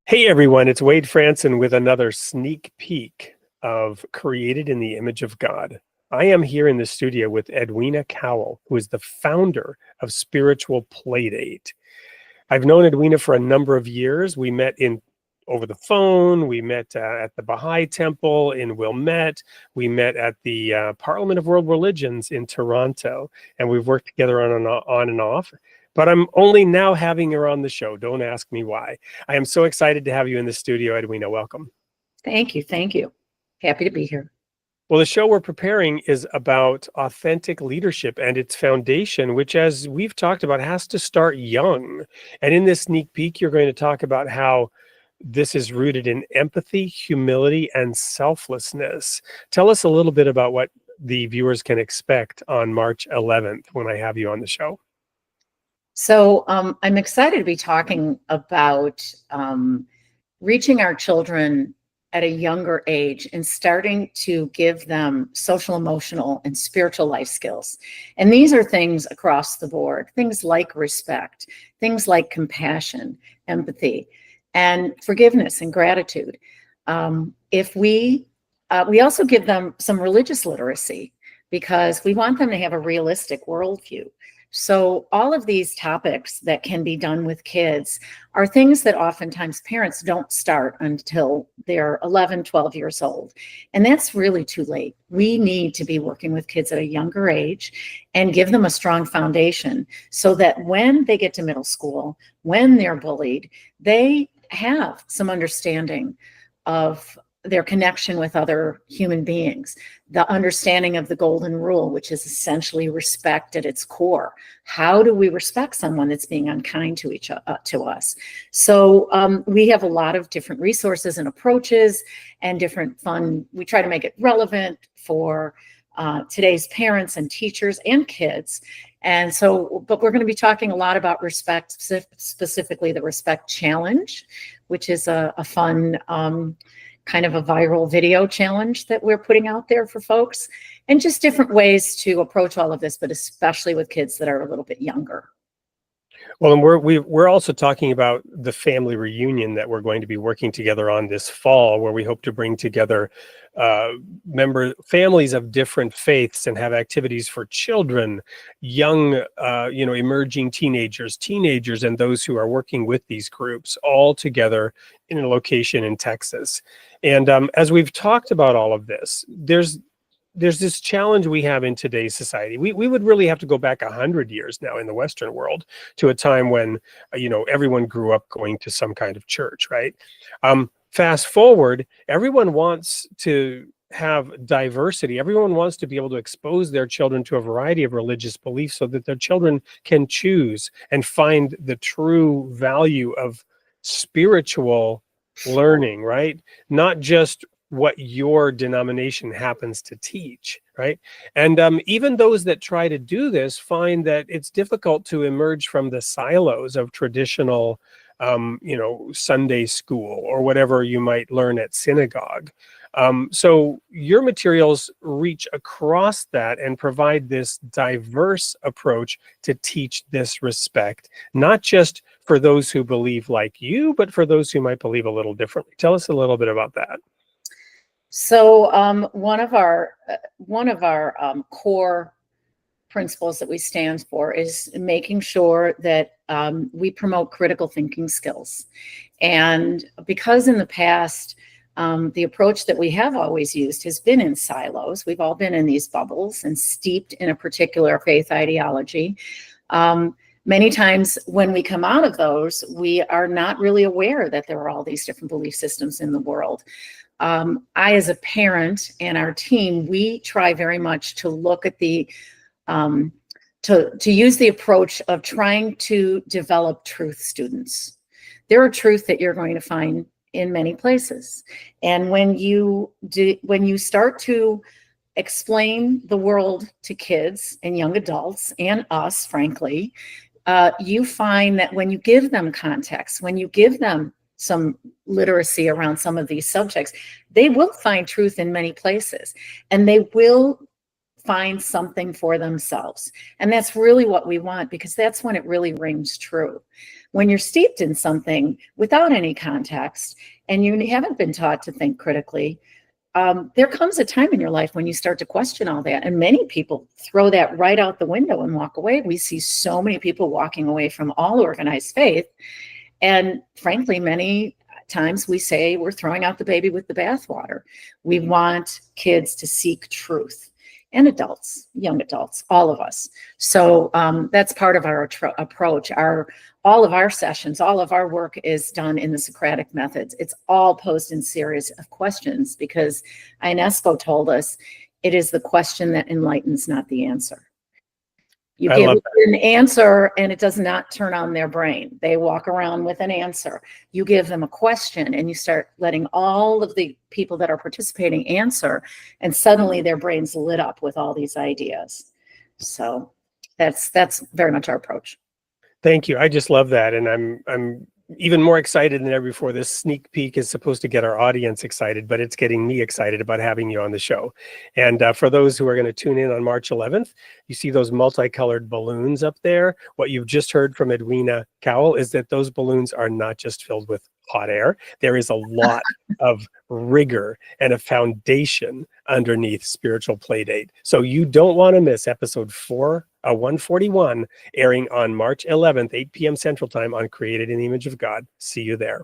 Hey everyone, it's Wade Franson with another sneak peek of Created in the Image of God. I am here in the studio with Edwina Cowell, who is the founder of Spiritual Playdate. I've known Edwina for a number of years. We met over the phone. We met at the Baha'i Temple in Wilmette. We met at the Parliament of World Religions in Toronto, and we've worked together on and off. But I'm only now having her on the show. Don't ask me why. I am so excited to have you in the studio, Edwina. Welcome. Thank you. Thank you. Happy to be here. Well, the show we're preparing is about authentic leadership and its foundation, which, as we've talked about, has to start young. And in this sneak peek, you're going to talk about how this is rooted in empathy, humility, and selflessness. Tell us a little bit about what the viewers can expect on March 11th when I have you on the show. So I'm excited to be talking about reaching our children at a younger age and starting to give them social, emotional, and spiritual life skills. And these are things across the board, things like respect, things like compassion, empathy, and forgiveness and gratitude. If we also give them some religious literacy because we want them to have a realistic worldview. So all of these topics that can be done with kids are things that oftentimes parents don't start until they're 11, 12 years old. And that's really too late. We need to be working with kids at a younger age and give them a strong foundation so that when they get to middle school, when they're bullied, they have some understanding of their connection with other human beings, the understanding of the golden rule, which is essentially respect at its core. How do we respect someone that's being unkind to us? So we have a lot of different resources and approaches and different fun. We try to make it relevant for today's parents and teachers and kids. And so, but we're going to be talking a lot about respect, specifically the Respect Challenge, which is a fun kind of a viral video challenge that we're putting out there for folks, and just different ways to approach all of this, but especially with kids that are a little bit younger. Well, and we're also talking about the family reunion that we're going to be working together on this fall, where we hope to bring together families of different faiths and have activities for children, young, emerging teenagers, and those who are working with these groups all together in a location in Texas. And as we've talked about all of this, there's this challenge we have in today's society. We would really have to go back 100 years now in the Western world to a time when, everyone grew up going to some kind of church, right? Fast forward, everyone wants to have diversity. Everyone wants to be able to expose their children to a variety of religious beliefs so that their children can choose and find the true value of spiritual learning, right? Not just what your denomination happens to teach, right? And even those that try to do this find that it's difficult to emerge from the silos of traditional, Sunday school or whatever you might learn at synagogue. So your materials reach across that and provide this diverse approach to teach this respect, not just for those who believe like you, but for those who might believe a little differently. Tell us a little bit about that. So one of our core principles that we stand for is making sure that we promote critical thinking skills. And because in the past, the approach that we have always used has been in silos. We've all been in these bubbles and steeped in a particular faith ideology. Many times when we come out of those, we are not really aware that there are all these different belief systems in the world. I, as a parent, and our team, we try very much to look at the, to use the approach of trying to develop truth students. There are truth that you're going to find in many places. And when you start to explain the world to kids and young adults and us, frankly, you find that when you give them context, when you give them some literacy around some of these subjects, they will find truth in many places, and they will find something for themselves. And that's really what we want, because that's when it really rings true. When you're steeped in something without any context and you haven't been taught to think critically, there comes a time in your life when you start to question all that. And many people throw that right out the window and walk away. We see so many people walking away from all organized faith. And frankly, many times we say we're throwing out the baby with the bathwater. We want kids to seek truth, and adults, young adults, all of us. So that's part of our approach. All of our sessions, all of our work is done in the Socratic methods. It's all posed in series of questions, because Ionesco told us it is the question that enlightens, not the answer. You give an answer and it does not turn on their brain. They walk around with an answer. You give them a question and you start letting all of the people that are participating answer, and suddenly their brains lit up with all these ideas. So that's very much our approach. Thank you. I just love that. And I'm even more excited than ever before. This sneak peek is supposed to get our audience excited, but it's getting me excited about having you on the show. And for those who are going to tune in on March 11th, you see those multicolored balloons up there. What you've just heard from Edwina Cowell is that those balloons are not just filled with hot air. There is a lot of rigor and a foundation underneath Spiritual Playdate. So you don't want to miss episode 141, airing on March 11th, 8 p.m. Central Time on Created in the Image of God. See you there.